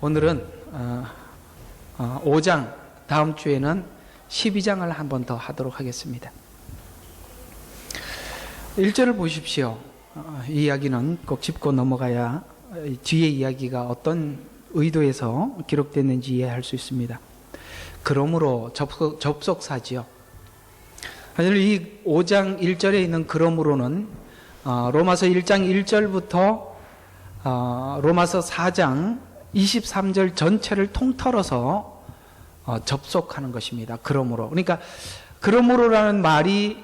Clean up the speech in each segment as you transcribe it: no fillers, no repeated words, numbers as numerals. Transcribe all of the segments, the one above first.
오늘은 5장, 다음 주에는 12장을 한 번 더 하도록 하겠습니다. 1절을 보십시오. 이 이야기는 꼭 짚고 넘어가야 뒤에 이야기가 어떤 의도에서 기록됐는지 이해할 수 있습니다. 그러므로 접속사지요. 사실 이 5장 1절에 있는 그러므로는 로마서 1장 1절부터 로마서 4장 23절 전체를 통틀어서 접속하는 것입니다. 그러므로. 그러니까 그러므로라는 말이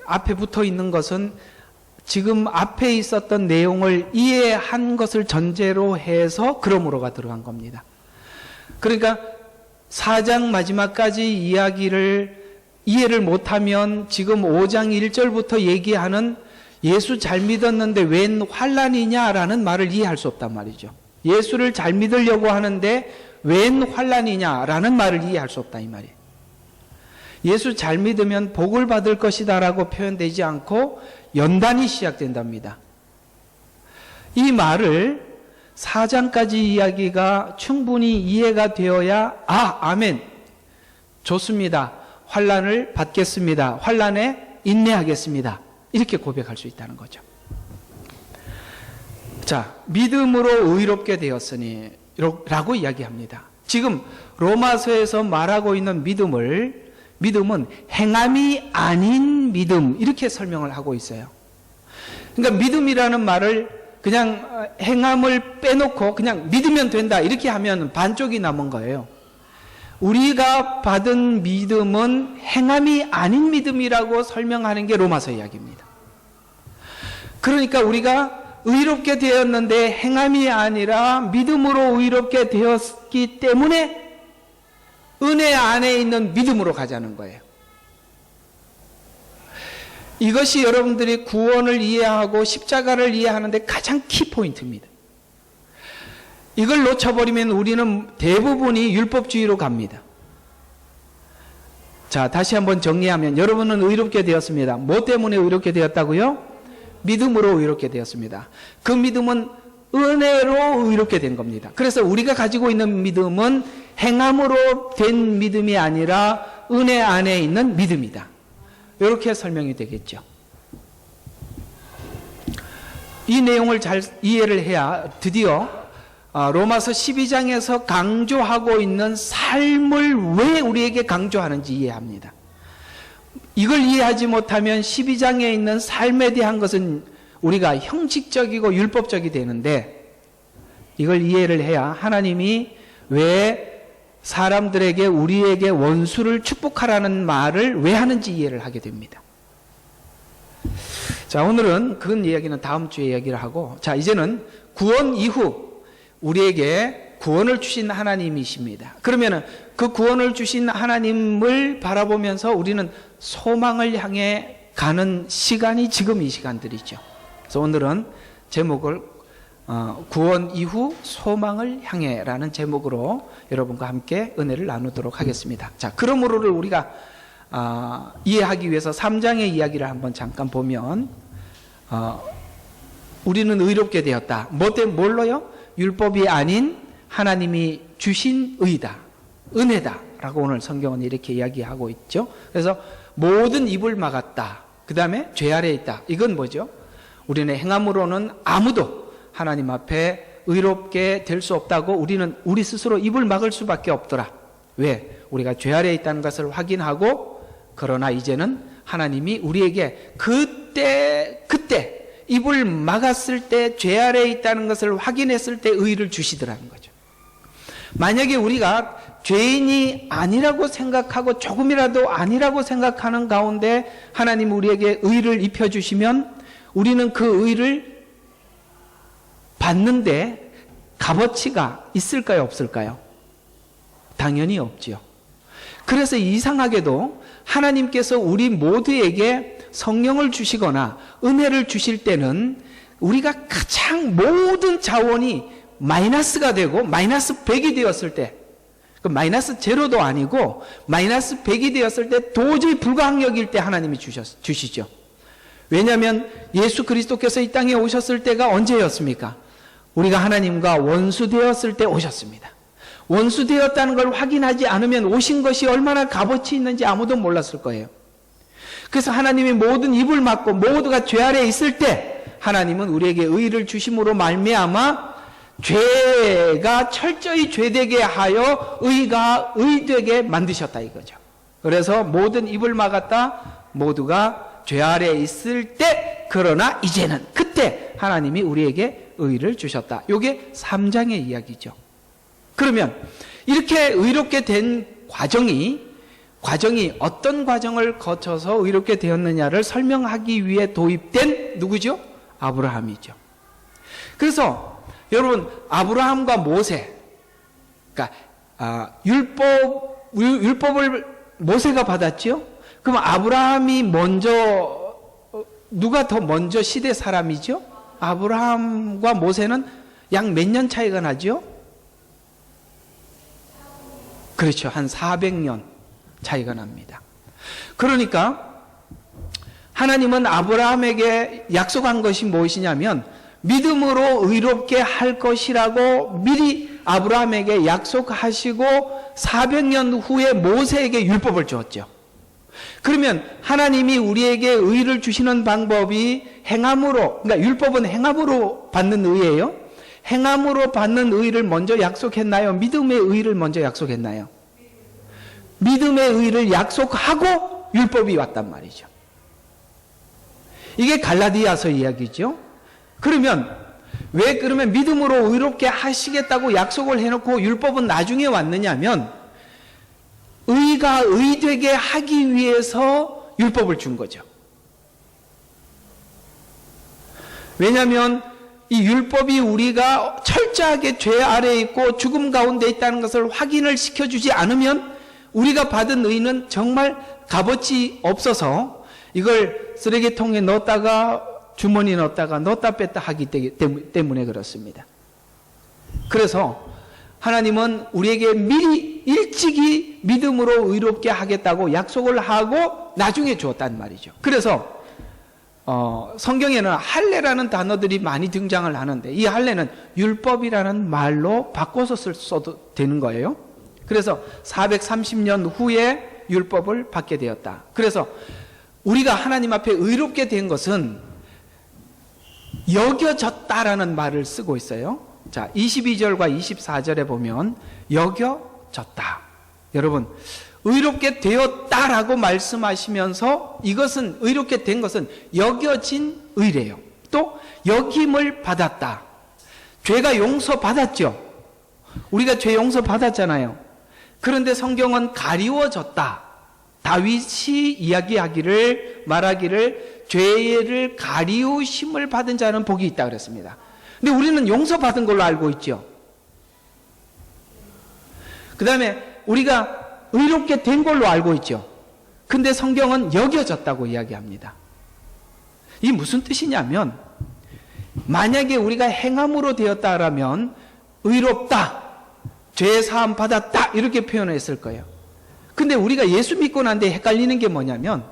앞에 붙어 있는 것은 지금 앞에 있었던 내용을 이해한 것을 전제로 해서 그러므로가 들어간 겁니다. 그러니까 4장 마지막까지 이해를 못하면 지금 5장 1절부터 얘기하는 예수 잘 믿었는데 웬 환난이냐라는 말을 이해할 수 없단 말이죠. 예수를 잘 믿으려고 하는데 웬 환난이냐라는 말을 이해할 수 없다 이 말이에요. 예수 잘 믿으면 복을 받을 것이다 라고 표현되지 않고 연단이 시작된답니다. 이 말을 4장까지 이야기가 충분히 이해가 되어야 아멘, 좋습니다, 환난을 받겠습니다, 환난에 인내하겠습니다, 이렇게 고백할 수 있다는 거죠. 자, 믿음으로 의롭게 되었으니 라고 이야기합니다. 지금 로마서에서 말하고 있는 믿음은 행함이 아닌 믿음, 이렇게 설명을 하고 있어요. 그러니까 믿음이라는 말을 그냥 행함을 빼놓고 그냥 믿으면 된다 이렇게 하면 반쪽이 남은 거예요. 우리가 받은 믿음은 행함이 아닌 믿음이라고 설명하는 게 로마서 이야기입니다. 그러니까 우리가 의롭게 되었는데 행함이 아니라 믿음으로 의롭게 되었기 때문에 은혜 안에 있는 믿음으로 가자는 거예요. 이것이 여러분들이 구원을 이해하고 십자가를 이해하는데 가장 키포인트입니다. 이걸 놓쳐버리면 우리는 대부분이 율법주의로 갑니다. 자, 다시 한번 정리하면 여러분은 의롭게 되었습니다. 뭐 때문에 의롭게 되었다고요? 믿음으로 의롭게 되었습니다. 그 믿음은 은혜로 의롭게 된 겁니다. 그래서 우리가 가지고 있는 믿음은 행함으로 된 믿음이 아니라 은혜 안에 있는 믿음이다. 이렇게 설명이 되겠죠. 이 내용을 잘 이해를 해야 드디어 로마서 12장에서 강조하고 있는 삶을 왜 우리에게 강조하는지 이해합니다. 이걸 이해하지 못하면 12장에 있는 삶에 대한 것은 우리가 형식적이고 율법적이 되는데, 이걸 이해를 해야 하나님이 왜 사람들에게 우리에게 원수를 축복하라는 말을 왜 하는지 이해를 하게 됩니다. 자, 오늘은 그런 이야기는 다음 주에 이야기를 하고, 자, 이제는 구원 이후 우리에게 구원을 주신 하나님이십니다. 그러면은 그 구원을 주신 하나님을 바라보면서 우리는 소망을 향해 가는 시간이 지금 이 시간들이죠. 그래서 오늘은 제목을 구원 이후 소망을 향해라는 제목으로 여러분과 함께 은혜를 나누도록 하겠습니다. 자, 그러므로를 우리가 이해하기 위해서 3장의 이야기를 한번 잠깐 보면, 우리는 의롭게 되었다. 뭘로요? 율법이 아닌 하나님이 주신 의다, 은혜다 라고 오늘 성경은 이렇게 이야기하고 있죠. 그래서 모든 입을 막았다, 그 다음에 죄 아래에 있다. 이건 뭐죠? 우리는 행함으로는 아무도 하나님 앞에 의롭게 될 수 없다고 우리는 우리 스스로 입을 막을 수밖에 없더라. 왜? 우리가 죄 아래에 있다는 것을 확인하고, 그러나 이제는 하나님이 우리에게 그때 입을 막았을 때, 죄 아래에 있다는 것을 확인했을 때 의를 주시더라는 거죠. 만약에 우리가 죄인이 아니라고 생각하고 조금이라도 아니라고 생각하는 가운데 하나님 우리에게 의를 입혀주시면 우리는 그 의를 받는데 값어치가 있을까요, 없을까요? 당연히 없지요. 그래서 이상하게도 하나님께서 우리 모두에게 성령을 주시거나 은혜를 주실 때는 우리가 가장 모든 자원이 마이너스가 되고 마이너스 100이 되었을 때, 그 마이너스 제로도 아니고 마이너스 100이 되었을 때 도저히 불가항력일 때 하나님이 주시죠. 왜냐하면 예수 그리스도께서 이 땅에 오셨을 때가 언제였습니까? 우리가 하나님과 원수되었을 때 오셨습니다. 원수되었다는 걸 확인하지 않으면 오신 것이 얼마나 값어치 있는지 아무도 몰랐을 거예요. 그래서 하나님이 모든 입을 막고 모두가 죄 아래에 있을 때 하나님은 우리에게 의를 주심으로 말미암아 죄가 철저히 죄되게 하여 의가 의되게 만드셨다 이거죠. 그래서 모든 입을 막았다. 모두가 죄 아래에 있을 때, 그러나 이제는 그때 하나님이 우리에게 의를 주셨다. 이게 3장의 이야기죠. 그러면 이렇게 의롭게 된 과정이 어떤 과정을 거쳐서 의롭게 되었느냐를 설명하기 위해 도입된 누구죠? 아브라함이죠. 그래서 여러분, 아브라함과 모세, 그러니까 율법을 모세가 받았죠. 그럼 아브라함이 먼저, 누가 더 먼저 시대 사람이죠? 아브라함과 모세는 약 몇 년 차이가 나죠? 그렇죠. 한 400년 차이가 납니다. 그러니까 하나님은 아브라함에게 약속한 것이 무엇이냐면 믿음으로 의롭게 할 것이라고 미리 아브라함에게 약속하시고 400년 후에 모세에게 율법을 주었죠. 그러면 하나님이 우리에게 의를 주시는 방법이 행함으로, 그러니까 율법은 행함으로 받는 의예요. 행함으로 받는 의를 먼저 약속했나요? 믿음의 의를 먼저 약속했나요? 믿음의 의를 약속하고 율법이 왔단 말이죠. 이게 갈라디아서 이야기죠. 그러면 왜 그러면 믿음으로 의롭게 하시겠다고 약속을 해놓고 율법은 나중에 왔느냐면 의가 의되게 하기 위해서 율법을 준 거죠. 왜냐하면 이 율법이 우리가 철저하게 죄 아래에 있고 죽음 가운데 있다는 것을 확인을 시켜주지 않으면 우리가 받은 의는 정말 값어치 없어서 이걸 쓰레기통에 넣었다가 주머니에 넣었다 뺐다 하기 때문에 그렇습니다. 그래서 하나님은 우리에게 미리 일찍이 믿음으로 의롭게 하겠다고 약속을 하고 나중에 주었단 말이죠. 그래서 성경에는 할례라는 단어들이 많이 등장을 하는데 이 할례는 율법이라는 말로 바꿔서 써도 되는 거예요. 그래서 430년 후에 율법을 받게 되었다. 그래서 우리가 하나님 앞에 의롭게 된 것은 여겨졌다라는 말을 쓰고 있어요. 자, 22절과 24절에 보면 여겨졌다. 여러분, 의롭게 되었다라고 말씀하시면서 이것은 의롭게 된 것은 여겨진 의래요. 또 여김을 받았다. 죄가 용서받았죠. 우리가 죄 용서받았잖아요. 그런데 성경은 가리워졌다. 다윗이 말하기를 죄를 가리우심을 받은 자는 복이 있다 그랬습니다. 근데 우리는 용서받은 걸로 알고 있죠. 그 다음에 우리가 의롭게 된 걸로 알고 있죠. 근데 성경은 여겨졌다고 이야기합니다. 이게 무슨 뜻이냐면 만약에 우리가 행함으로 되었다라면 의롭다, 죄 사함 받았다 이렇게 표현했을 거예요. 근데 우리가 예수 믿고 난 뒤에 헷갈리는 게 뭐냐면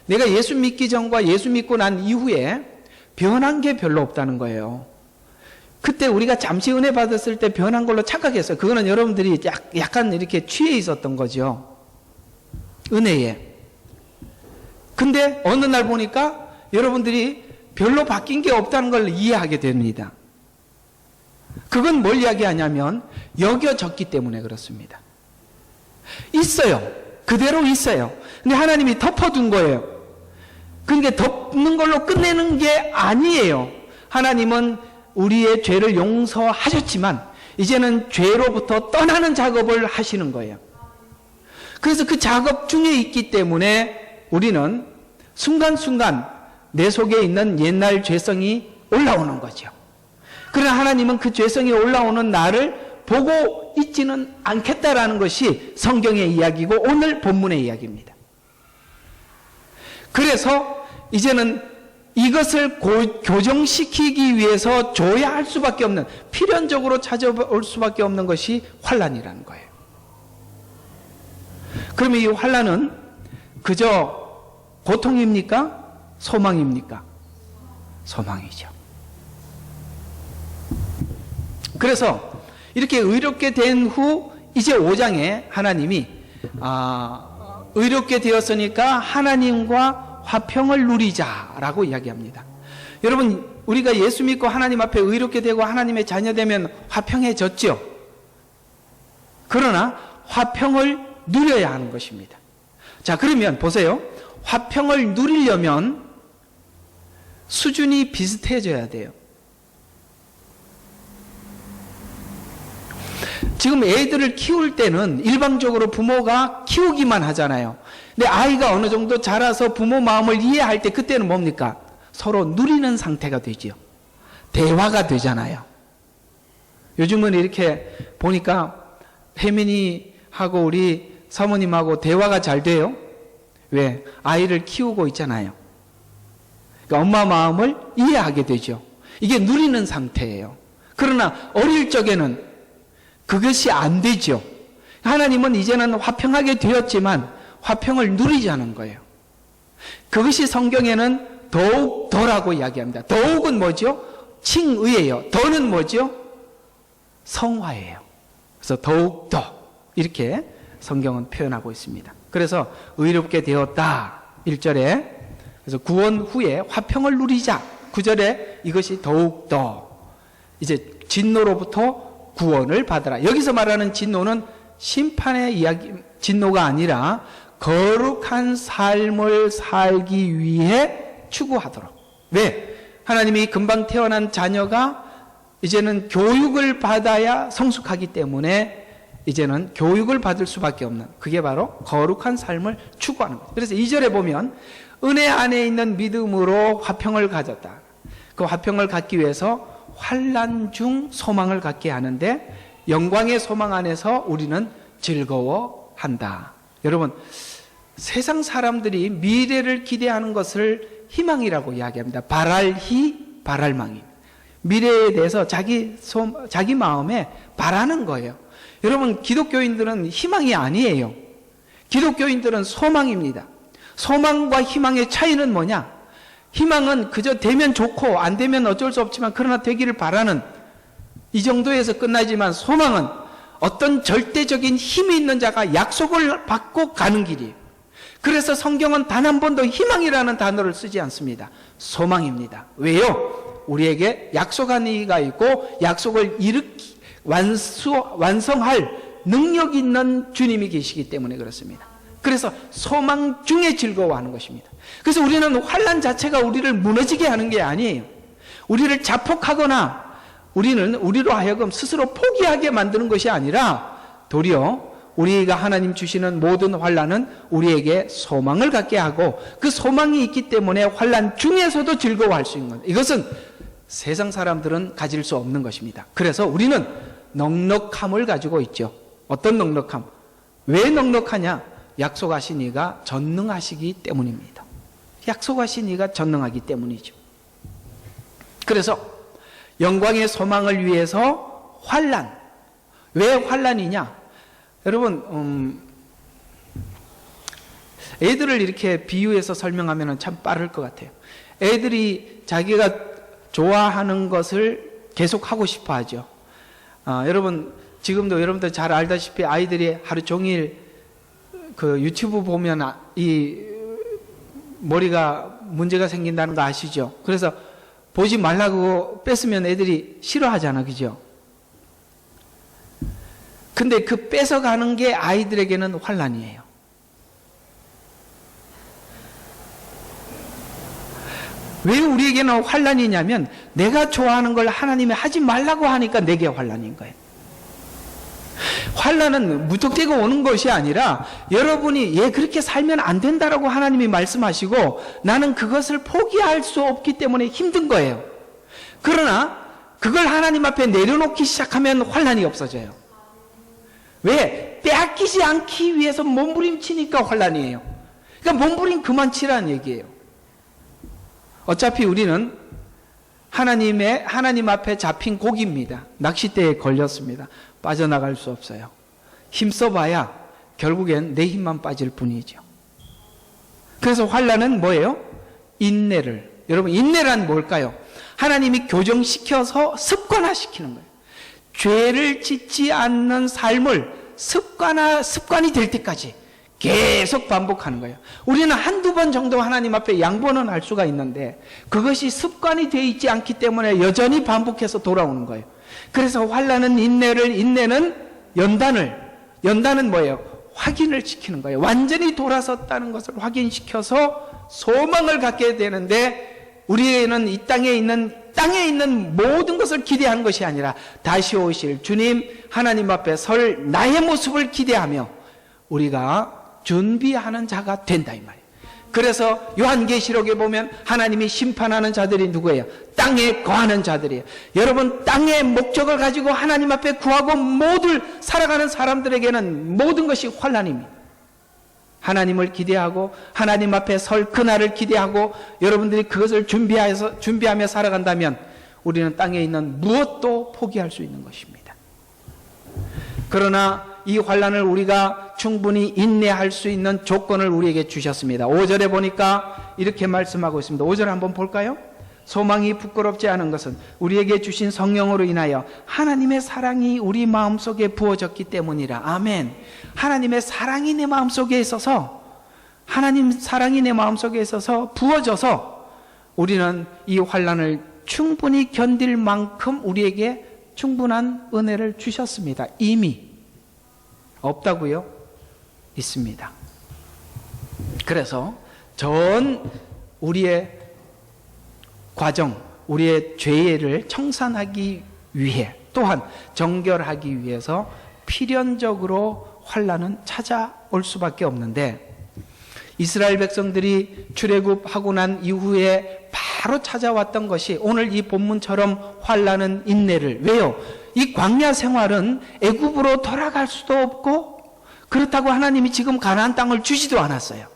내가 예수 믿기 전과 예수 믿고 난 이후에 변한 게 별로 없다는 거예요. 그때 우리가 잠시 은혜 받았을 때 변한 걸로 착각했어요. 그거는 여러분들이 약간 이렇게 취해 있었던 거죠. 은혜에. 근데 어느 날 보니까 여러분들이 별로 바뀐 게 없다는 걸 이해하게 됩니다. 그건 뭘 이야기하냐면 여겨졌기 때문에 그렇습니다. 있어요. 그대로 있어요. 근데 하나님이 덮어둔 거예요. 그러니까 덮는 걸로 끝내는 게 아니에요. 하나님은 우리의 죄를 용서하셨지만 이제는 죄로부터 떠나는 작업을 하시는 거예요. 그래서 그 작업 중에 있기 때문에 우리는 순간순간 내 속에 있는 옛날 죄성이 올라오는 거죠. 그러나 하나님은 그 죄성이 올라오는 나를 보고 있지는 않겠다라는 것이 성경의 이야기고 오늘 본문의 이야기입니다. 그래서 이제는 이것을 교정시키기 위해서 줘야 할 수밖에 없는, 필연적으로 찾아올 수밖에 없는 것이 환난이라는 거예요. 그러면 이 환난은 그저 고통입니까? 소망입니까? 소망이죠. 그래서 이렇게 의롭게 된 후 이제 5장에 하나님이 의롭게 되었으니까 하나님과 화평을 누리자라고 이야기합니다. 여러분, 우리가 예수 믿고 하나님 앞에 의롭게 되고 하나님의 자녀 되면 화평해졌죠. 그러나 화평을 누려야 하는 것입니다. 자, 그러면 보세요. 화평을 누리려면 수준이 비슷해져야 돼요. 지금 애들을 키울 때는 일방적으로 부모가 키우기만 하잖아요. 근데 아이가 어느 정도 자라서 부모 마음을 이해할 때 그때는 뭡니까? 서로 누리는 상태가 되지요. 대화가 되잖아요. 요즘은 이렇게 보니까 혜민이하고 우리 사모님하고 대화가 잘 돼요. 왜? 아이를 키우고 있잖아요. 그러니까 엄마 마음을 이해하게 되죠. 이게 누리는 상태예요. 그러나 어릴 적에는 그것이 안 되죠. 하나님은 이제는 화평하게 되었지만 화평을 누리자는 거예요. 그것이 성경에는 더욱 더라고 이야기합니다. 더욱은 뭐죠? 칭의예요. 더는 뭐죠? 성화예요. 그래서 더욱 더 이렇게 성경은 표현하고 있습니다. 그래서 의롭게 되었다 1절에, 그래서 구원 후에 화평을 누리자 9절에 이것이 더욱 더 이제 진노로부터 구원을 받아라. 여기서 말하는 진노는 심판의 이야기, 진노가 아니라 거룩한 삶을 살기 위해 추구하도록. 왜? 하나님이 금방 태어난 자녀가 이제는 교육을 받아야 성숙하기 때문에 이제는 교육을 받을 수밖에 없는, 그게 바로 거룩한 삶을 추구하는 거예요. 그래서 2절에 보면 은혜 안에 있는 믿음으로 화평을 가졌다. 그 화평을 갖기 위해서 환난 중 소망을 갖게 하는데 영광의 소망 안에서 우리는 즐거워한다. 여러분, 세상 사람들이 미래를 기대하는 것을 희망이라고 이야기합니다. 바랄희, 바랄망이. 미래에 대해서 자기 마음에 바라는 거예요. 여러분, 기독교인들은 희망이 아니에요. 기독교인들은 소망입니다. 소망과 희망의 차이는 뭐냐? 희망은 그저 되면 좋고 안 되면 어쩔 수 없지만 그러나 되기를 바라는 이 정도에서 끝나지만, 소망은 어떤 절대적인 힘이 있는 자가 약속을 받고 가는 길이에요. 그래서 성경은 단 한 번도 희망이라는 단어를 쓰지 않습니다. 소망입니다. 왜요? 우리에게 약속한 이가 있고 약속을 완성할 능력 있는 주님이 계시기 때문에 그렇습니다. 그래서 소망 중에 즐거워하는 것입니다. 그래서 우리는 환난 자체가 우리를 무너지게 하는 게 아니에요. 우리를 자폭하거나 우리로 하여금 스스로 포기하게 만드는 것이 아니라 도리어 우리가 하나님 주시는 모든 환난은 우리에게 소망을 갖게 하고 그 소망이 있기 때문에 환난 중에서도 즐거워할 수 있는 것. 이것은 세상 사람들은 가질 수 없는 것입니다. 그래서 우리는 넉넉함을 가지고 있죠. 어떤 넉넉함? 왜 넉넉하냐? 약속하신 이가 전능하시기 때문입니다. 약속하신 이가 전능하기 때문이죠. 그래서 영광의 소망을 위해서 환난. 왜 환난이냐? 여러분, 애들을 이렇게 비유해서 설명하면 참 빠를 것 같아요. 애들이 자기가 좋아하는 것을 계속 하고 싶어 하죠. 여러분, 지금도 여러분들 잘 알다시피 아이들이 하루 종일 그 유튜브 보면 이 머리가 문제가 생긴다는 거 아시죠? 그래서 보지 말라고 뺏으면 애들이 싫어하잖아, 그죠? 근데 그 뺏어가는 게 아이들에게는 환난이에요. 왜 우리에게는 환난이냐면 내가 좋아하는 걸 하나님이 하지 말라고 하니까 내게 환난인 거예요. 환난은 무턱대고 오는 것이 아니라 여러분이 그렇게 살면 안 된다라고 하나님이 말씀하시고 나는 그것을 포기할 수 없기 때문에 힘든 거예요. 그러나 그걸 하나님 앞에 내려놓기 시작하면 환난이 없어져요. 왜? 빼앗기지 않기 위해서 몸부림치니까 환난이에요. 그러니까 몸부림 그만 치라는 얘기예요. 어차피 우리는 하나님 앞에 잡힌 고기입니다. 낚싯대에 걸렸습니다. 빠져나갈 수 없어요. 힘써봐야 결국엔 내 힘만 빠질 뿐이죠. 그래서 환난은 뭐예요? 인내를. 여러분, 인내란 뭘까요? 하나님이 교정시켜서 습관화시키는 거예요. 죄를 짓지 않는 삶을 습관이 될 때까지 계속 반복하는 거예요. 우리는 한두 번 정도 하나님 앞에 양보는 할 수가 있는데 그것이 습관이 되어 있지 않기 때문에 여전히 반복해서 돌아오는 거예요. 그래서 환난은 인내는 연단은 뭐예요? 확인을 시키는 거예요. 완전히 돌아섰다는 것을 확인시켜서 소망을 갖게 되는데 우리는 이 땅에 있는 모든 것을 기대하는 것이 아니라 다시 오실 주님 하나님 앞에 설 나의 모습을 기대하며 우리가 준비하는 자가 된다 이 말이에요. 그래서 요한계시록에 보면 하나님이 심판하는 자들이 누구예요? 땅에 거하는 자들이에요. 여러분 땅의 목적을 가지고 하나님 앞에 구하고 모두 살아가는 사람들에게는 모든 것이 환난입니다. 하나님을 기대하고 하나님 앞에 설 그날을 기대하고 여러분들이 그것을 준비하며 살아간다면 우리는 땅에 있는 무엇도 포기할 수 있는 것입니다. 그러나 이 환난을 우리가 충분히 인내할 수 있는 조건을 우리에게 주셨습니다. 5절에 보니까 이렇게 말씀하고 있습니다. 5절 한번 볼까요? 소망이 부끄럽지 않은 것은 우리에게 주신 성령으로 인하여 하나님의 사랑이 우리 마음속에 부어졌기 때문이라. 아멘. 하나님의 사랑이 내 마음속에 있어서 하나님 사랑이 내 마음속에 있어서 부어져서 우리는 이 환난을 충분히 견딜 만큼 우리에게 충분한 은혜를 주셨습니다. 이미 없다고요? 있습니다. 그래서 전 우리의 과정, 우리의 죄를 청산하기 위해 또한 정결하기 위해서 필연적으로 환난은 찾아올 수밖에 없는데 이스라엘 백성들이 출애굽하고 난 이후에 바로 찾아왔던 것이 오늘 이 본문처럼 환난은 인내를. 왜요? 이 광야 생활은 애굽으로 돌아갈 수도 없고 그렇다고 하나님이 지금 가나안 땅을 주지도 않았어요.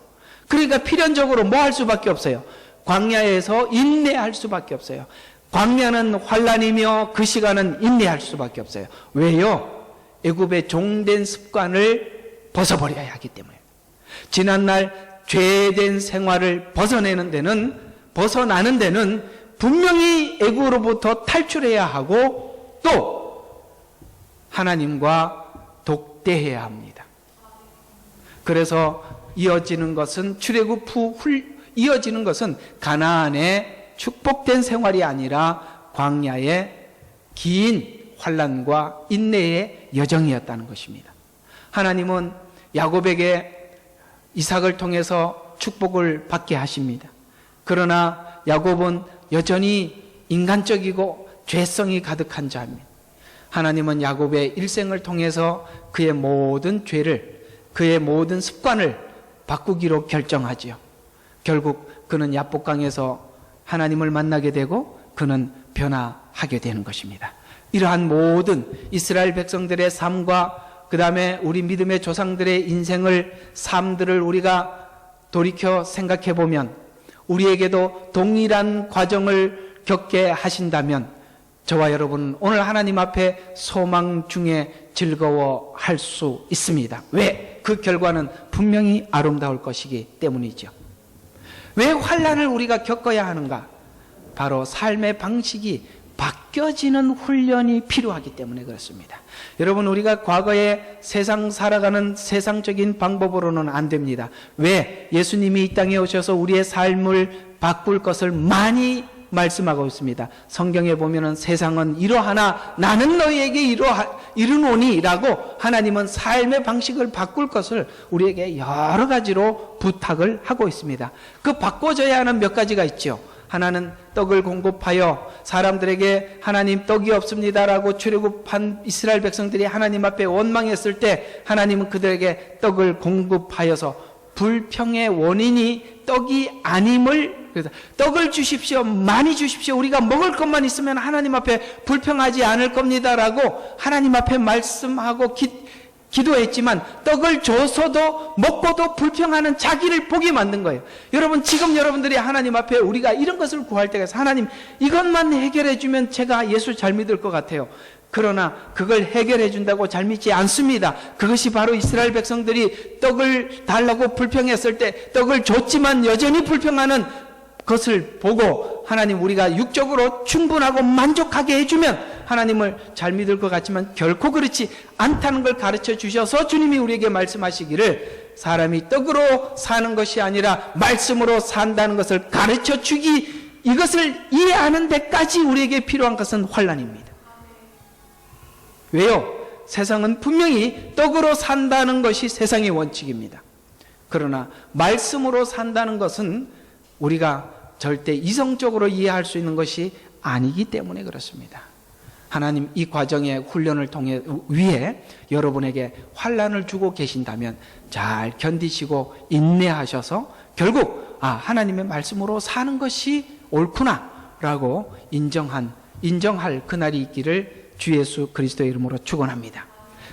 그러니까 필연적으로 뭐 할 수밖에 없어요? 광야에서 인내할 수밖에 없어요. 광야는 환난이며 그 시간은 인내할 수밖에 없어요. 왜요? 애굽의 종된 습관을 벗어버려야 하기 때문에. 지난날 죄된 생활을 벗어나는 데는 분명히 애굽으로부터 탈출해야 하고 또 하나님과 독대해야 합니다. 그래서 이어지는 것은 출애굽 후 이어지는 것은 가나안의 축복된 생활이 아니라 광야의 긴 환난과 인내의 여정이었다는 것입니다. 하나님은 야곱에게 이삭을 통해서 축복을 받게 하십니다. 그러나 야곱은 여전히 인간적이고 죄성이 가득한 자입니다. 하나님은 야곱의 일생을 통해서 그의 모든 죄를, 그의 모든 습관을 바꾸기로 결정하지요. 결국 그는 야복강에서 하나님을 만나게 되고 그는 변화하게 되는 것입니다. 이러한 모든 이스라엘 백성들의 삶과 그 다음에 우리 믿음의 조상들의 삶들을 우리가 돌이켜 생각해 보면 우리에게도 동일한 과정을 겪게 하신다면 저와 여러분은 오늘 하나님 앞에 소망 중에 즐거워할 수 있습니다. 왜? 그 결과는 분명히 아름다울 것이기 때문이죠. 왜 환난을 우리가 겪어야 하는가? 바로 삶의 방식이 바뀌어지는 훈련이 필요하기 때문에 그렇습니다. 여러분, 우리가 과거에 세상 살아가는 세상적인 방법으로는 안 됩니다. 왜? 예수님이 이 땅에 오셔서 우리의 삶을 바꿀 것을 많이 말씀하고 있습니다. 성경에 보면은 세상은 이러하나 나는 너희에게 이르노니 라고 하나님은 삶의 방식을 바꿀 것을 우리에게 여러 가지로 부탁을 하고 있습니다. 그 바꿔줘야 하는 몇 가지가 있죠. 하나는 떡을 공급하여 사람들에게 하나님 떡이 없습니다라고 출애굽한 이스라엘 백성들이 하나님 앞에 원망했을 때 하나님은 그들에게 떡을 공급하여서 불평의 원인이 떡이 아님을, 그래서 떡을 주십시오, 많이 주십시오, 우리가 먹을 것만 있으면 하나님 앞에 불평하지 않을 겁니다라고 하나님 앞에 말씀하고 기도했지만 떡을 줘서도 먹고도 불평하는 자기를 보게 만든 거예요. 여러분, 지금 여러분들이 하나님 앞에 우리가 이런 것을 구할 때가 있어요. 하나님, 이것만 해결해 주면 제가 예수 잘 믿을 것 같아요. 그러나 그걸 해결해 준다고 잘 믿지 않습니다. 그것이 바로 이스라엘 백성들이 떡을 달라고 불평했을 때 떡을 줬지만 여전히 불평하는 것을 보고 하나님, 우리가 육적으로 충분하고 만족하게 해주면 하나님을 잘 믿을 것 같지만 결코 그렇지 않다는 걸 가르쳐 주셔서 주님이 우리에게 말씀하시기를 사람이 떡으로 사는 것이 아니라 말씀으로 산다는 것을 가르쳐 주기, 이것을 이해하는 데까지 우리에게 필요한 것은 환난입니다. 왜요? 세상은 분명히 떡으로 산다는 것이 세상의 원칙입니다. 그러나 말씀으로 산다는 것은 우리가 절대 이성적으로 이해할 수 있는 것이 아니기 때문에 그렇습니다. 하나님 이 과정의 훈련을 통해 위해 여러분에게 환난을 주고 계신다면 잘 견디시고 인내하셔서 결국 하나님의 말씀으로 사는 것이 옳구나 라고 인정할 그날이 있기를 주 예수 그리스도의 이름으로 축원합니다.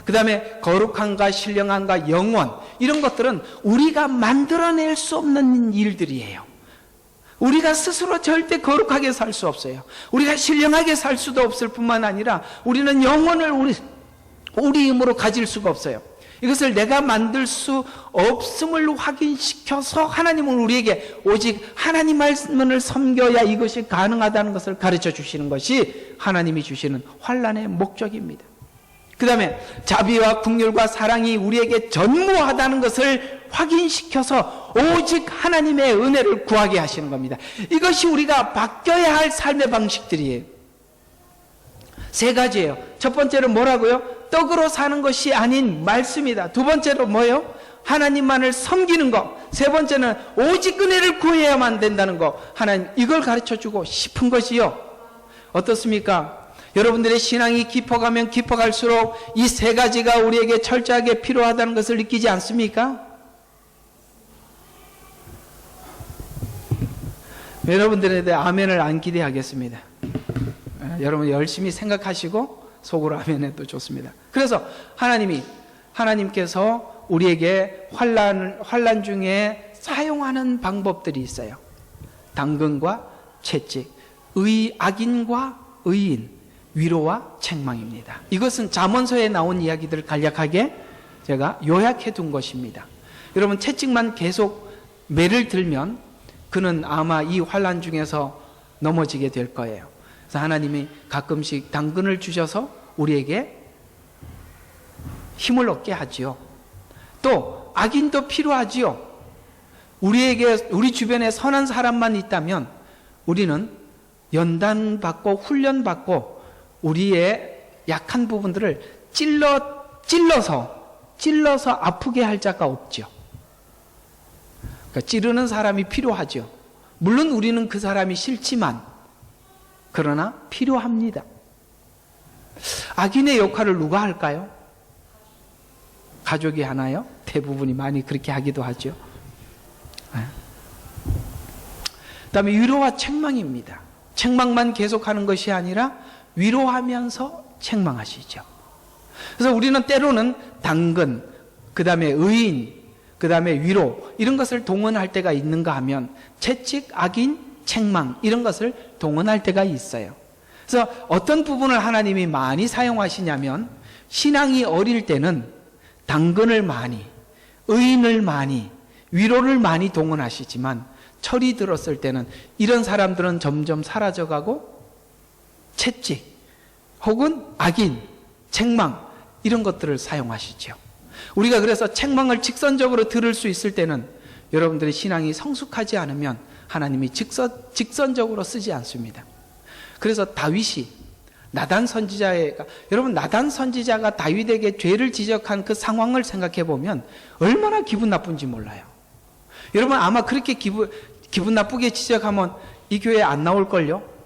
그 다음에 거룩함과 신령함과 영원, 이런 것들은 우리가 만들어낼 수 없는 일들이에요. 우리가 스스로 절대 거룩하게 살 수 없어요. 우리가 신령하게 살 수도 없을 뿐만 아니라 우리는 영혼을 우리 힘으로 가질 수가 없어요. 이것을 내가 만들 수 없음을 확인시켜서 하나님은 우리에게 오직 하나님 말씀을 섬겨야 이것이 가능하다는 것을 가르쳐 주시는 것이 하나님이 주시는 환난의 목적입니다. 그 다음에 자비와 긍휼과 사랑이 우리에게 전무하다는 것을 확인시켜서 오직 하나님의 은혜를 구하게 하시는 겁니다. 이것이 우리가 바뀌어야 할 삶의 방식들이에요. 세 가지예요. 첫 번째는 뭐라고요? 떡으로 사는 것이 아닌 말씀이다. 두 번째로 뭐예요? 하나님만을 섬기는 것. 세 번째는 오직 은혜를 구해야만 된다는 것. 하나님 이걸 가르쳐주고 싶은 것이요. 어떻습니까? 여러분들의 신앙이 깊어가면 깊어갈수록 이 세 가지가 우리에게 철저하게 필요하다는 것을 느끼지 않습니까? 여러분들에 대해 아멘을 안 기대하겠습니다. 여러분 열심히 생각하시고 속으로 아멘 해도 좋습니다. 그래서 하나님께서 우리에게 환난 중에 사용하는 방법들이 있어요. 당근과 채찍, 악인과 의인, 위로와 책망입니다. 이것은 잠언서에 나온 이야기들을 간략하게 제가 요약해 둔 것입니다. 여러분 채찍만 계속 매를 들면 그는 아마 이 환난 중에서 넘어지게 될 거예요. 그래서 하나님이 가끔씩 당근을 주셔서 우리에게 힘을 얻게 하지요. 또 악인도 필요하지요. 우리 주변에 선한 사람만 있다면 우리는 연단받고 훈련받고 우리의 약한 부분들을 찔러서 아프게 할 자가 없죠. 그러니까 찌르는 사람이 필요하죠. 물론 우리는 그 사람이 싫지만 그러나 필요합니다. 악인의 역할을 누가 할까요? 가족이 하나요? 대부분이 많이 그렇게 하기도 하죠. 그 다음에 위로와 책망입니다. 책망만 계속하는 것이 아니라 위로하면서 책망하시죠. 그래서 우리는 때로는 당근, 그 다음에 의인, 그 다음에 위로 이런 것을 동원할 때가 있는가 하면 채찍, 악인, 책망 이런 것을 동원할 때가 있어요. 그래서 어떤 부분을 하나님이 많이 사용하시냐면 신앙이 어릴 때는 당근을 많이, 의인을 많이, 위로를 많이 동원하시지만 철이 들었을 때는 이런 사람들은 점점 사라져가고 채찍 혹은 악인, 책망 이런 것들을 사용하시죠. 우리가 그래서 책망을 직선적으로 들을 수 있을 때는 여러분들의 신앙이 성숙하지 않으면 하나님이 직선적으로 쓰지 않습니다. 그래서 다윗이 나단 선지자가 다윗에게 죄를 지적한 그 상황을 생각해 보면 얼마나 기분 나쁜지 몰라요. 여러분 아마 그렇게 기분 나쁘게 지적하면 이 교회에 안 나올걸요?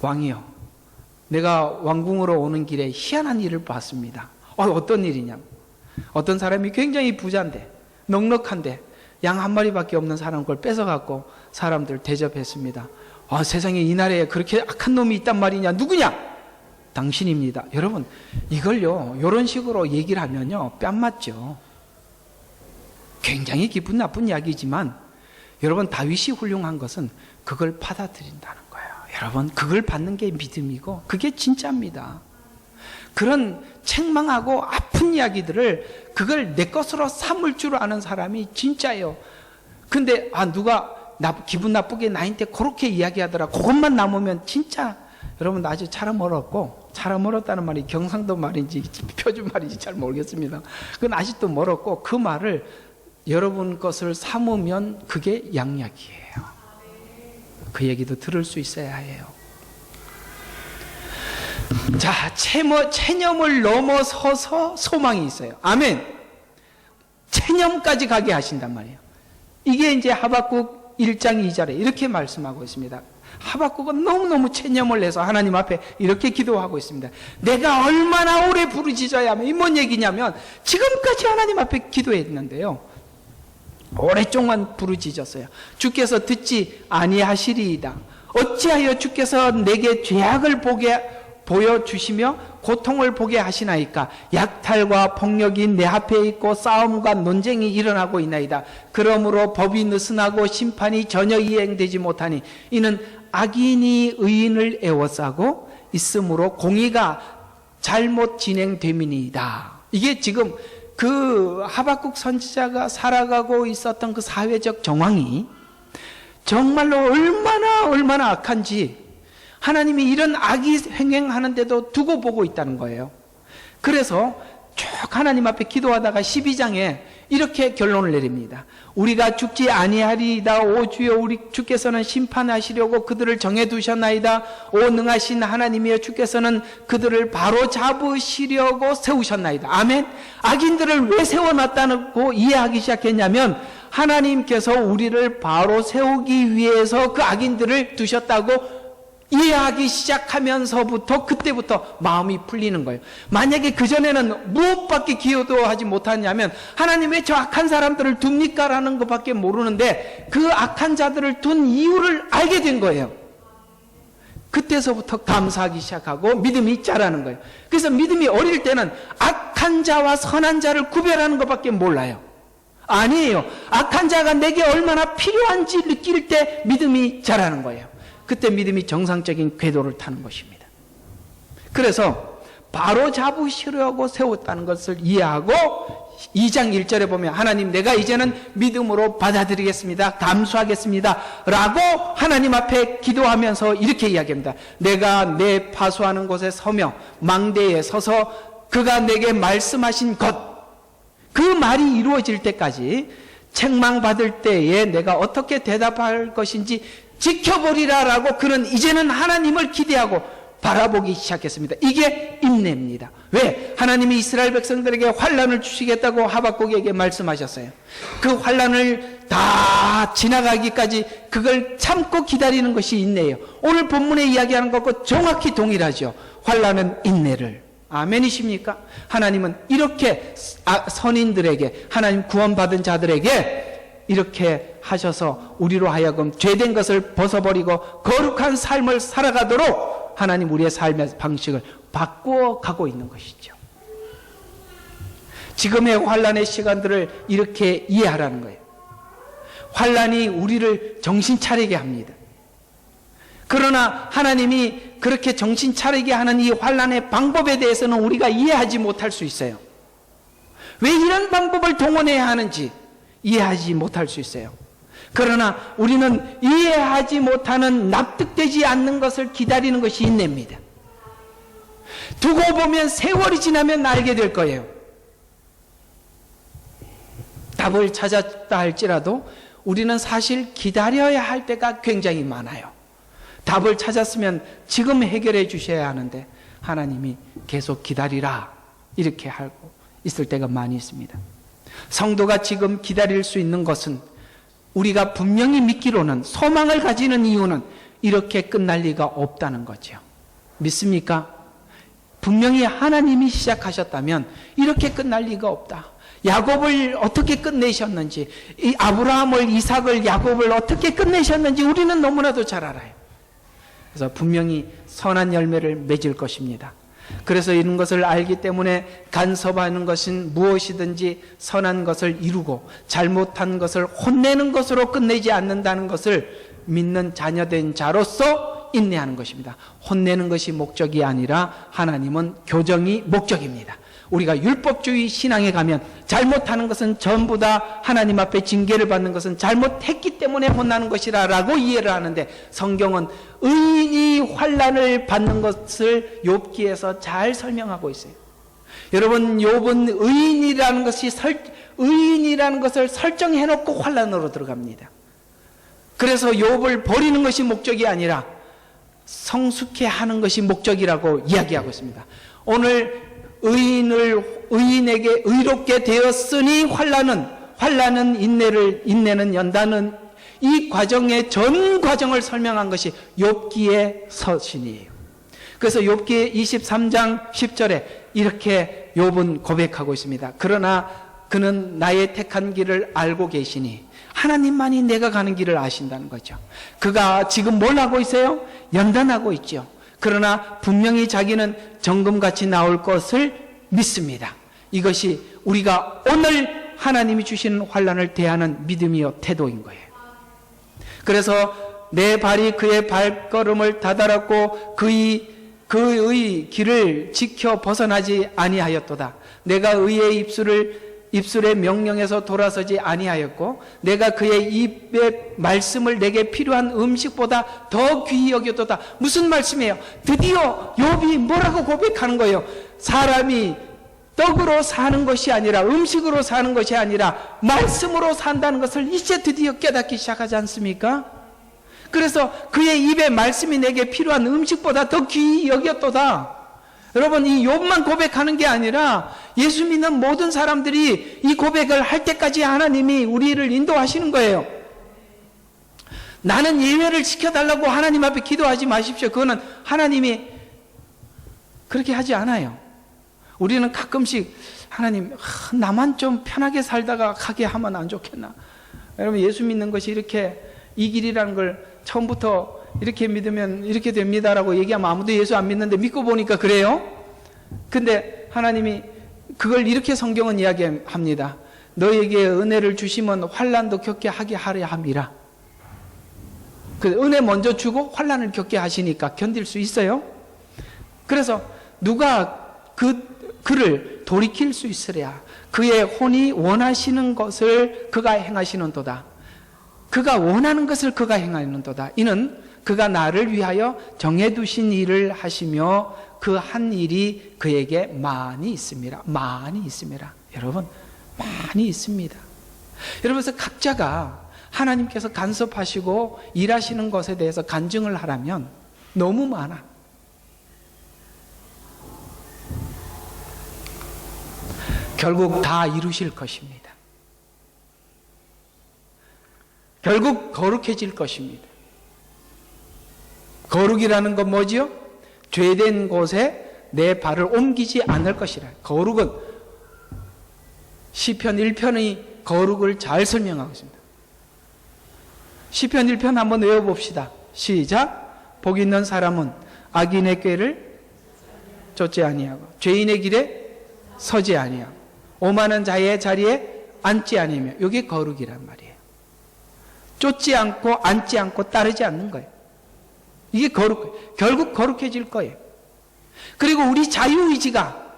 왕이요, 내가 왕궁으로 오는 길에 희한한 일을 봤습니다. 어떤 일이냐? 어떤 사람이 굉장히 부자인데 넉넉한데 양 한 마리밖에 없는 사람 걸 뺏어갖고 사람들 대접했습니다. 세상에 이 나라에 그렇게 악한 놈이 있단 말이냐? 누구냐? 당신입니다. 여러분 이걸요 이런 식으로 얘기를 하면요 뺨 맞죠. 굉장히 기분 나쁜 이야기지만 여러분 다윗이 훌륭한 것은 그걸 받아들인다는 거예요. 여러분 그걸 받는 게 믿음이고 그게 진짜입니다. 그런 책망하고 아픈 이야기들을 그걸 내 것으로 삼을 줄 아는 사람이 진짜예요. 근데 누가 기분 나쁘게 나한테 그렇게 이야기하더라, 그것만 남으면 진짜 여러분 아주 차라 멀었고, 차라 멀었다는 말이 경상도 말인지 표준 말인지 잘 모르겠습니다. 그건 아직도 멀었고, 그 말을 여러분 것을 삼으면 그게 양약이에요. 그 얘기도 들을 수 있어야 해요. 자, 체념을 넘어서서 소망이 있어요. 아멘. 체념까지 가게 하신단 말이에요. 이게 이제 하박국 1장 2절에 이렇게 말씀하고 있습니다. 하박국은 너무너무 체념을 해서 하나님 앞에 이렇게 기도하고 있습니다. 내가 얼마나 오래 부르짖어야 하면, 이 뭔 얘기냐면 지금까지 하나님 앞에 기도했는데요, 오랫동안 부르짖었어요. 주께서 듣지 아니하시리이다. 어찌하여 주께서 내게 죄악을 보여주시며 고통을 보게 하시나이까. 약탈과 폭력이 내 앞에 있고 싸움과 논쟁이 일어나고 있나이다. 그러므로 법이 느슨하고 심판이 전혀 이행되지 못하니 이는 악인이 의인을 애워싸고 있으므로 공의가 잘못 진행됨이니이다. 이게 지금 그 하박국 선지자가 살아가고 있었던 그 사회적 정황이 정말로 얼마나 악한지 하나님이 이런 악이 횡행하는데도 두고 보고 있다는 거예요. 그래서 쭉 하나님 앞에 기도하다가 12장에 이렇게 결론을 내립니다. 우리가 죽지 아니하리이다. 오 주여, 우리 주께서는 심판하시려고 그들을 정해두셨나이다. 오 능하신 하나님이여, 주께서는 그들을 바로 잡으시려고 세우셨나이다. 아멘. 악인들을 왜 세워놨다고 이해하기 시작했냐면, 하나님께서 우리를 바로 세우기 위해서 그 악인들을 두셨다고 이해하기 시작하면서부터, 그때부터 마음이 풀리는 거예요. 만약에 그전에는 무엇밖에 기도하지 못하냐면, 하나님 왜 저 악한 사람들을 둡니까? 라는 것밖에 모르는데 그 악한 자들을 둔 이유를 알게 된 거예요. 그때서부터 감사하기 시작하고 믿음이 자라는 거예요. 그래서 믿음이 어릴 때는 악한 자와 선한 자를 구별하는 것밖에 몰라요. 아니에요. 악한 자가 내게 얼마나 필요한지 느낄 때 믿음이 자라는 거예요. 그때 믿음이 정상적인 궤도를 타는 것입니다. 그래서 바로 잡으시려고 세웠다는 것을 이해하고 2장 1절에 보면, 하나님 내가 이제는 믿음으로 받아들이겠습니다. 감수하겠습니다. 라고 하나님 앞에 기도하면서 이렇게 이야기합니다. 내가 내 파수하는 곳에 서며 망대에 서서 그가 내게 말씀하신 것, 그 말이 이루어질 때까지 책망받을 때에 내가 어떻게 대답할 것인지 지켜보리라라고 그는 이제는 하나님을 기대하고 바라보기 시작했습니다. 이게 인내입니다. 왜? 하나님이 이스라엘 백성들에게 환난을 주시겠다고 하박국에게 말씀하셨어요. 그 환난을 다 지나가기까지 그걸 참고 기다리는 것이 인내예요. 오늘 본문에 이야기하는 것과 정확히 동일하죠. 환난은 인내를. 아멘이십니까? 하나님은 이렇게 선인들에게, 하나님 구원받은 자들에게 이렇게 하셔서 우리로 하여금 죄된 것을 벗어버리고 거룩한 삶을 살아가도록 하나님 우리의 삶의 방식을 바꾸어 가고 있는 것이죠. 지금의 환난의 시간들을 이렇게 이해하라는 거예요. 환난이 우리를 정신 차리게 합니다. 그러나 하나님이 그렇게 정신 차리게 하는 이 환난의 방법에 대해서는 우리가 이해하지 못할 수 있어요. 왜 이런 방법을 동원해야 하는지 이해하지 못할 수 있어요. 그러나 우리는 이해하지 못하는, 납득되지 않는 것을 기다리는 것이 인내입니다. 두고 보면 세월이 지나면 알게 될 거예요. 답을 찾았다 할지라도 우리는 사실 기다려야 할 때가 굉장히 많아요. 답을 찾았으면 지금 해결해 주셔야 하는데 하나님이 계속 기다리라 이렇게 하고 있을 때가 많이 있습니다. 성도가 지금 기다릴 수 있는 것은, 우리가 분명히 믿기로는, 소망을 가지는 이유는 이렇게 끝날 리가 없다는 거죠. 믿습니까? 분명히 하나님이 시작하셨다면 이렇게 끝날 리가 없다. 야곱을 어떻게 끝내셨는지, 이 아브라함을, 이삭을, 야곱을 어떻게 끝내셨는지 우리는 너무나도 잘 알아요. 그래서 분명히 선한 열매를 맺을 것입니다. 그래서 이런 것을 알기 때문에 간섭하는 것은 무엇이든지 선한 것을 이루고 잘못한 것을 혼내는 것으로 끝내지 않는다는 것을 믿는 자녀된 자로서 인내하는 것입니다. 혼내는 것이 목적이 아니라 하나님은 교정이 목적입니다. 우리가 율법주의 신앙에 가면 잘못하는 것은 전부 다 하나님 앞에 징계를 받는 것은 잘못했기 때문에 혼나는 것이라 라고 이해를 하는데, 성경은 의인이 환난을 받는 것을 욥기에서 잘 설명하고 있어요. 여러분, 욥은 의인이라는 것을 설정해 놓고 환난으로 들어갑니다. 그래서 욥을 버리는 것이 목적이 아니라 성숙해 하는 것이 목적이라고 이야기하고 있습니다. 오늘 의인에게 의롭게 되었으니 환난은 인내는 연다는 이 과정의 전 과정을 설명한 것이 욥기의 서신이에요. 그래서 욥기 23장 10절에 이렇게 욥은 고백하고 있습니다. 그러나 그는 나의 택한 길을 알고 계시니, 하나님만이 내가 가는 길을 아신다는 거죠. 그가 지금 뭘 하고 있어요? 연단하고 있죠. 그러나 분명히 자기는 정금같이 나올 것을 믿습니다. 이것이 우리가 오늘 하나님이 주시는 환난을 대하는 믿음이요 태도인 거예요. 그래서 내 발이 그의 발걸음을 다다랐고 그의 길을 지켜 벗어나지 아니하였도다. 내가 의의 입술의 명령에서 돌아서지 아니하였고 내가 그의 입의 말씀을 내게 필요한 음식보다 더 귀히 여겼도다. 무슨 말씀이에요? 드디어 욥이 뭐라고 고백하는 거예요? 사람이 떡으로 사는 것이 아니라, 음식으로 사는 것이 아니라 말씀으로 산다는 것을 이제 드디어 깨닫기 시작하지 않습니까? 그래서 그의 입의 말씀이 내게 필요한 음식보다 더 귀히 여겼도다. 여러분, 이 욥만 고백하는 게 아니라 예수 믿는 모든 사람들이 이 고백을 할 때까지 하나님이 우리를 인도하시는 거예요. 나는 예외를 시켜달라고 하나님 앞에 기도하지 마십시오. 그거는 하나님이 그렇게 하지 않아요. 우리는 가끔씩 하나님, 나만 좀 편하게 살다가 가게 하면 안 좋겠나. 여러분, 예수 믿는 것이 이렇게 이 길이라는 걸 처음부터 이렇게 믿으면 이렇게 됩니다라고 얘기하면 아무도 예수 안 믿는데 믿고 보니까 그래요. 근데 하나님이 그걸 이렇게 성경은 이야기합니다. 너에게 은혜를 주시면 환난도 겪게 하게 하려 함이라. 그 은혜 먼저 주고 환난을 겪게 하시니까 견딜 수 있어요. 그래서 누가 그를 돌이킬 수 있으랴. 그의 혼이 원하시는 것을 그가 행하시는도다. 그가 원하는 것을 그가 행하는도다. 이는 그가 나를 위하여 정해두신 일을 하시며 그 한 일이 그에게 많이 있습니다. 많이 있습니다. 여러분, 많이 있습니다. 여러분, 그래서 각자가 하나님께서 간섭하시고 일하시는 것에 대해서 간증을 하라면 너무 많아. 결국 다 이루실 것입니다. 결국 거룩해질 것입니다. 거룩이라는 건 뭐지요? 죄된 곳에 내 발을 옮기지 않을 것이라. 거룩은 시편 1편의 거룩을 잘 설명하고 있습니다. 시편 1편 한번 외워봅시다. 시작. 복 있는 사람은 악인의 꾀를 쫓지 아니하고 죄인의 길에 서지 아니하고 오만한 자의 자리에 앉지 아니하며, 이게 거룩이란 말이에요. 쫓지 않고 앉지 않고 따르지 않는 거예요. 이게 결국 거룩해질 거예요. 그리고 우리 자유의지가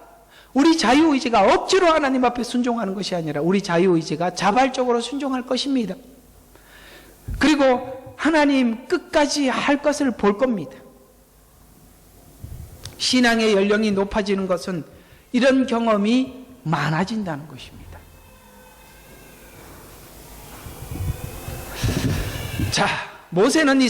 억지로 하나님 앞에 순종하는 것이 아니라 우리 자유의지가 자발적으로 순종할 것입니다. 그리고 하나님 끝까지 할 것을 볼 겁니다. 신앙의 연령이 높아지는 것은 이런 경험이 많아진다는 것입니다. 자, 모세는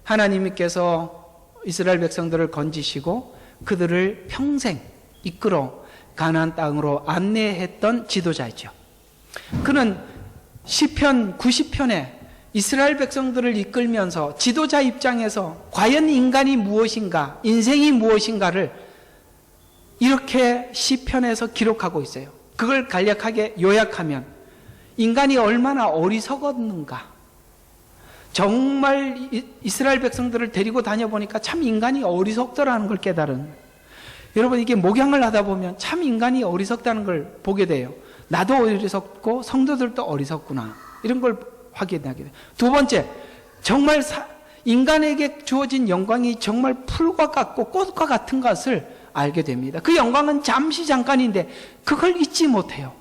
하나님께서 이스라엘 백성들을 건지시고 그들을 평생 이끌어 가나안 땅으로 안내했던 지도자이죠. 그는 시편 90편에 이스라엘 백성들을 이끌면서 지도자 입장에서 과연 인간이 무엇인가, 인생이 무엇인가를 이렇게 시편에서 기록하고 있어요. 그걸 간략하게 요약하면 인간이 얼마나 어리석었는가. 정말 이스라엘 백성들을 데리고 다녀보니까 참 인간이 어리석더라는 걸 깨달은. 여러분, 이게 목양을 하다 보면 참 인간이 어리석다는 걸 보게 돼요. 나도 어리석고 성도들도 어리석구나, 이런 걸 확인하게 돼요. 두 번째, 정말 인간에게 주어진 영광이 정말 풀과 같고 꽃과 같은 것을 알게 됩니다. 그 영광은 잠시 잠깐인데 그걸 잊지 못해요.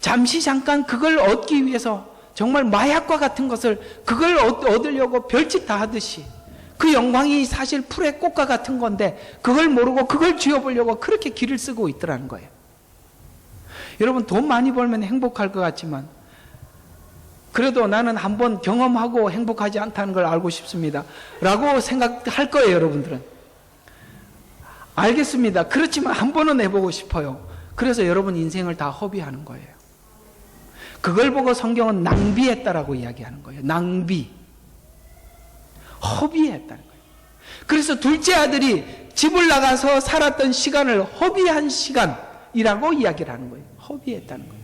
잠시 잠깐 그걸 얻기 위해서 정말 마약과 같은 것을 그걸 얻으려고 별짓 다 하듯이 그 영광이 사실 풀의 꽃과 같은 건데 그걸 모르고 그걸 쥐어보려고 그렇게 길을 쓰고 있더라는 거예요. 여러분, 돈 많이 벌면 행복할 것 같지만 그래도 나는 한번 경험하고 행복하지 않다는 걸 알고 싶습니다 라고 생각할 거예요. 여러분들은 알겠습니다. 그렇지만 한 번은 해보고 싶어요. 그래서 여러분 인생을 다 허비하는 거예요. 그걸 보고 성경은 낭비했다라고 이야기하는 거예요. 낭비, 허비했다는 거예요. 그래서 둘째 아들이 집을 나가서 살았던 시간을 허비한 시간이라고 이야기를 하는 거예요. 허비했다는 거예요.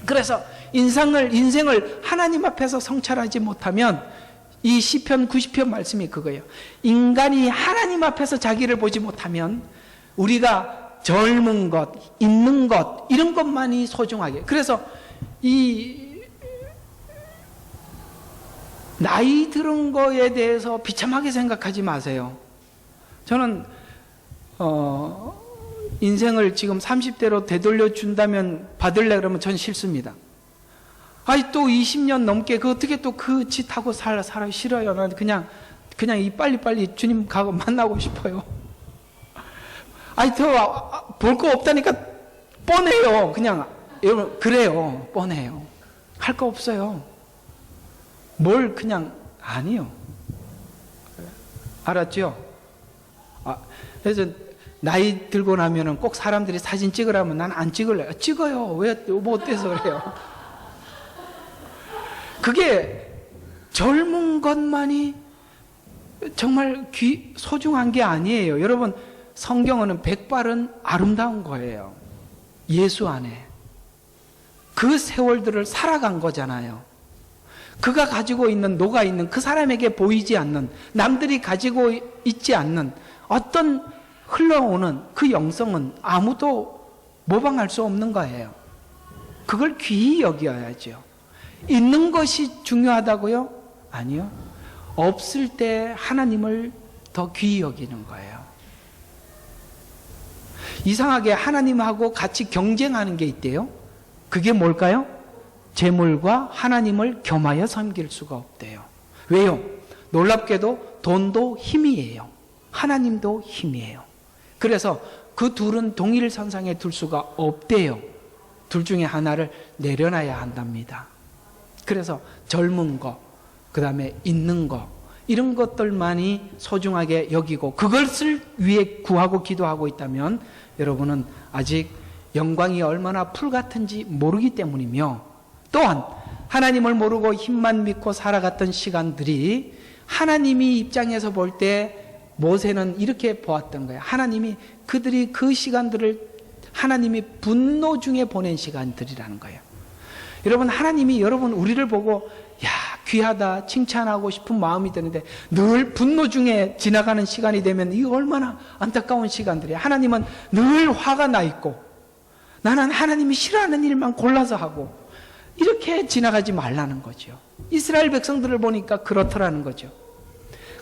그래서 인생을 하나님 앞에서 성찰하지 못하면 이 시편 90편 말씀이 그거예요. 인간이 하나님 앞에서 자기를 보지 못하면 우리가 젊은 것, 있는 것 이런 것만이 소중하게. 그래서 이 나이 들은 거에 대해서 비참하게 생각하지 마세요. 저는 인생을 지금 30대로 되돌려 준다면 받을래 그러면 전 싫습니다. 아니 또 20년 넘게 그 어떻게 또 그 짓하고 살아 싫어요. 나는 그냥 이 빨리빨리 주님 가고 만나고 싶어요. 아니 더 볼 거 없다니까 뻔해요. 그냥 여러분 그래요. 뻔해요. 할 거 없어요. 뭘 그냥 아니요. 알았죠? 그래서 나이 들고 나면은 꼭 사람들이 사진 찍으라면 난 안 찍을래요. 찍어요. 왜 뭐 어때서 그래요? 그게 젊은 것만이 정말 소중한 게 아니에요. 여러분, 성경은 백발은 아름다운 거예요. 예수 안에. 그 세월들을 살아간 거잖아요. 그가 가지고 있는, 녹아있는 그 사람에게 보이지 않는, 남들이 가지고 있지 않는 어떤 흘러오는 그 영성은 아무도 모방할 수 없는 거예요. 그걸 귀히 여겨야죠. 있는 것이 중요하다고요? 아니요. 없을 때 하나님을 더 귀히 여기는 거예요. 이상하게 하나님하고 같이 경쟁하는 게 있대요. 그게 뭘까요? 재물과 하나님을 겸하여 섬길 수가 없대요. 왜요? 놀랍게도 돈도 힘이에요. 하나님도 힘이에요. 그래서 그 둘은 동일선상에 둘 수가 없대요. 둘 중에 하나를 내려놔야 한답니다. 그래서 젊은 거, 그 다음에 있는 거, 이런 것들만이 소중하게 여기고 그것을 위해 구하고 기도하고 있다면 여러분은 아직 영광이 얼마나 풀 같은지 모르기 때문이며, 또한 하나님을 모르고 힘만 믿고 살아갔던 시간들이 하나님이 입장에서 볼 때 모세는 이렇게 보았던 거예요. 하나님이 그들이 그 시간들을 하나님이 분노 중에 보낸 시간들이라는 거예요. 여러분, 하나님이 여러분 우리를 보고 야 귀하다 칭찬하고 싶은 마음이 드는데 늘 분노 중에 지나가는 시간이 되면 이 얼마나 안타까운 시간들이에요. 하나님은 늘 화가 나 있고 나는 하나님이 싫어하는 일만 골라서 하고 이렇게 지나가지 말라는 거죠. 이스라엘 백성들을 보니까 그렇더라는 거죠.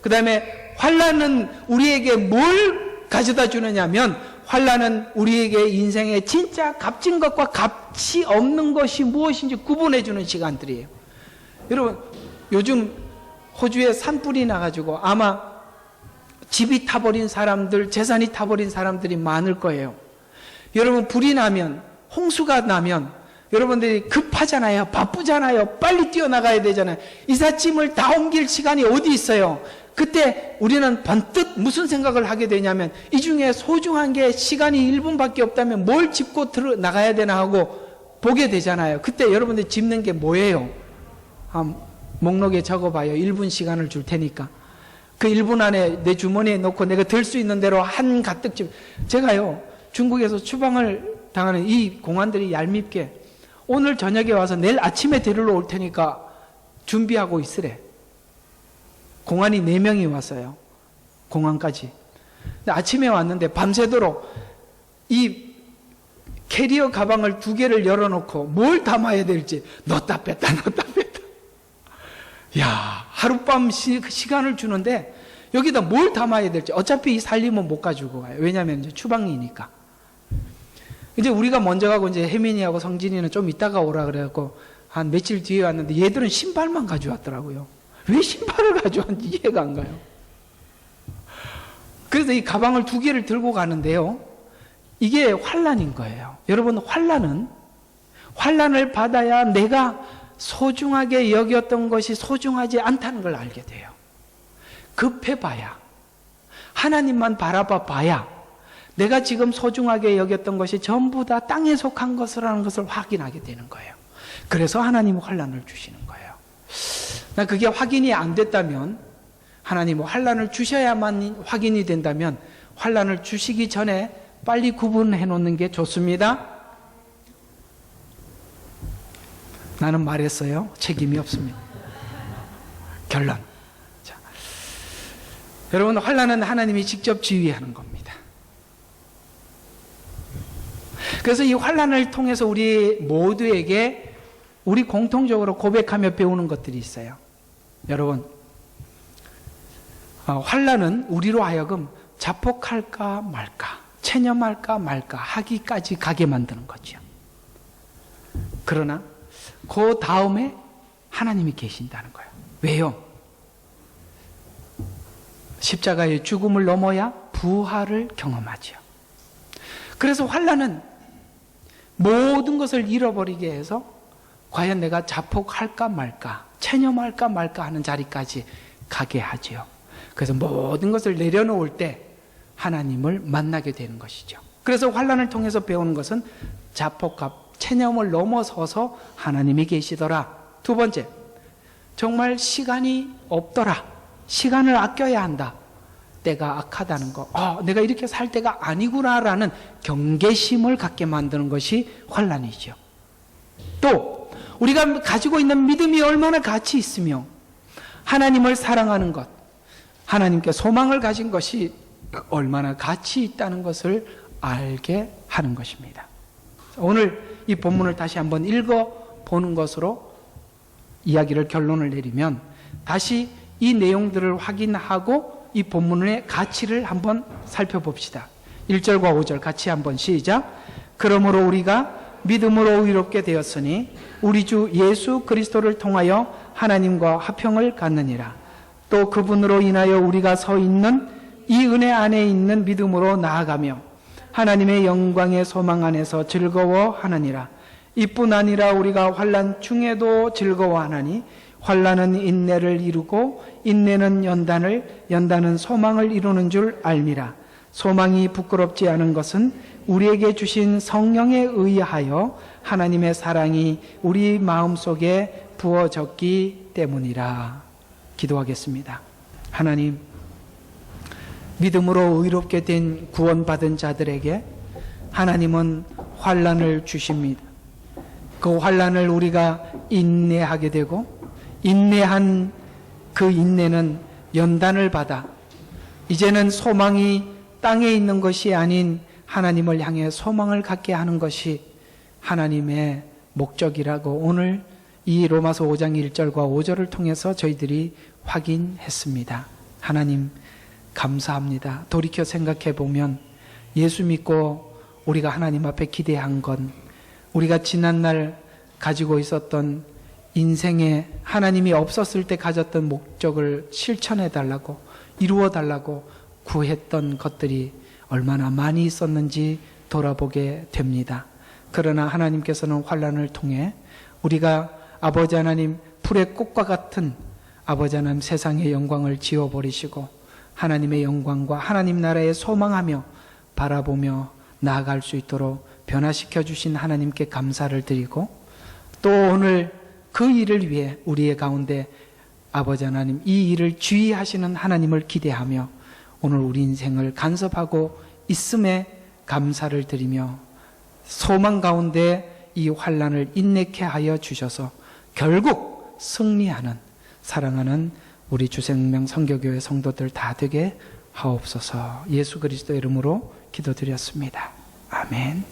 그 다음에 환난은 우리에게 뭘 가져다 주느냐면 환난은 우리에게 인생의 진짜 값진 것과 값이 없는 것이 무엇인지 구분해 주는 시간들이에요. 여러분, 요즘 호주에 산불이 나가지고 아마 집이 타버린 사람들, 재산이 타버린 사람들이 많을 거예요. 여러분, 불이 나면, 홍수가 나면 여러분들이 급하잖아요. 바쁘잖아요. 빨리 뛰어나가야 되잖아요. 이삿짐을 다 옮길 시간이 어디 있어요? 그때 우리는 번뜩 무슨 생각을 하게 되냐면 이 중에 소중한 게 시간이 1분밖에 없다면 뭘 짚고 나가야 되나 하고 보게 되잖아요. 그때 여러분들 짚는 게 뭐예요? 목록에 적어봐요. 1분 시간을 줄 테니까. 그 1분 안에 내 주머니에 넣고 내가 들 수 있는 대로 한 가득 집. 제가요, 중국에서 추방을 당하는 이 공안들이 얄밉게 오늘 저녁에 와서 내일 아침에 데리러 올 테니까 준비하고 있으래. 공안이 4명이 왔어요. 공안까지. 근데 아침에 왔는데 밤새도록 이 캐리어 가방을 2개를 열어놓고 뭘 담아야 될지 넣었다 뺐다 넣었다 뺐다. 야, 하룻밤 시간을 주는데 여기다 뭘 담아야 될지. 어차피 이 살림은 못 가지고 가요. 왜냐하면 이제 추방이니까. 이제 우리가 먼저 가고 이제 혜민이하고 성진이는 좀 이따가 오라 그래갖고 한 며칠 뒤에 왔는데 얘들은 신발만 가져왔더라고요. 왜 신발을 가져왔는지 이해가 안 가요. 그래서 이 가방을 2개를 들고 가는데요. 이게 환난인 거예요. 여러분, 환난을 받아야 내가 소중하게 여겼던 것이 소중하지 않다는 걸 알게 돼요. 급해봐야, 하나님만 바라봐 봐야 내가 지금 소중하게 여겼던 것이 전부 다 땅에 속한 것이라는 것을 확인하게 되는 거예요. 그래서 하나님은 환난을 주시는 거예요. 그게 확인이 안 됐다면, 하나님은 환난을 주셔야만 확인이 된다면 환난을 주시기 전에 빨리 구분해 놓는 게 좋습니다. 나는 말했어요. 책임이 없습니다. 결론. 자, 여러분, 환난은 하나님이 직접 지휘하는 겁니다. 그래서 이 환난을 통해서 우리 모두에게 우리 공통적으로 고백하며 배우는 것들이 있어요. 여러분, 환난은 우리로 하여금 자폭할까 말까, 체념할까 말까 하기까지 가게 만드는 거죠. 그러나 그 다음에 하나님이 계신다는 거예요. 왜요? 십자가의 죽음을 넘어야 부활을 경험하죠. 그래서 환난은 모든 것을 잃어버리게 해서 과연 내가 자폭할까 말까, 체념할까 말까 하는 자리까지 가게 하죠. 그래서 모든 것을 내려놓을 때 하나님을 만나게 되는 것이죠. 그래서 환난을 통해서 배우는 것은 자폭과 체념을 넘어서서 하나님이 계시더라. 2번째, 정말 시간이 없더라. 시간을 아껴야 한다. 때가 악하다는 거. 내가 이렇게 살 때가 아니구나라는 경계심을 갖게 만드는 것이 환난이죠. 또 우리가 가지고 있는 믿음이 얼마나 가치 있으며 하나님을 사랑하는 것, 하나님께 소망을 가진 것이 얼마나 가치 있다는 것을 알게 하는 것입니다. 오늘 이 본문을 다시 한번 읽어보는 것으로 이야기를 결론을 내리면, 다시 이 내용들을 확인하고 이 본문의 가치를 한번 살펴봅시다. 1절과 5절 같이 한번 시작. 그러므로 우리가 믿음으로 의롭게 되었으니 우리 주 예수 그리스도를 통하여 하나님과 화평을 갖느니라. 또 그분으로 인하여 우리가 서 있는 이 은혜 안에 있는 믿음으로 나아가며 하나님의 영광의 소망 안에서 즐거워하느니라. 이뿐 아니라 우리가 환난 중에도 즐거워하나니 환난은 인내를 이루고 인내는 연단을, 연단은 소망을 이루는 줄 알미라. 소망이 부끄럽지 않은 것은 우리에게 주신 성령에 의하여 하나님의 사랑이 우리 마음속에 부어졌기 때문이라. 기도하겠습니다. 하나님, 믿음으로 의롭게 된 구원받은 자들에게 하나님은 환난을 주십니다. 그 환난을 우리가 인내하게 되고, 인내한 그 인내는 연단을 받아 이제는 소망이 땅에 있는 것이 아닌 하나님을 향해 소망을 갖게 하는 것이 하나님의 목적이라고 오늘 이 로마서 5장 1절과 5절을 통해서 저희들이 확인했습니다. 하나님 감사합니다. 돌이켜 생각해 보면 예수 믿고 우리가 하나님 앞에 기대한 건 우리가 지난날 가지고 있었던 인생에 하나님이 없었을 때 가졌던 목적을 실천해 달라고, 이루어 달라고 구했던 것들이 얼마나 많이 있었는지 돌아보게 됩니다. 그러나 하나님께서는 환난을 통해 우리가 아버지 하나님 풀의 꽃과 같은 아버지 하나님 세상의 영광을 지워버리시고 하나님의 영광과 하나님 나라에 소망하며 바라보며 나아갈 수 있도록 변화시켜 주신 하나님께 감사를 드리고, 또 오늘 그 일을 위해 우리의 가운데 아버지 하나님 이 일을 주의하시는 하나님을 기대하며 오늘 우리 인생을 간섭하고 있음에 감사를 드리며 소망 가운데 이 환난을 인내케 하여 주셔서 결국 승리하는, 사랑하는 우리 주생명 선교교회 성도들 다 되게 하옵소서. 예수 그리스도 이름으로 기도드렸습니다. 아멘.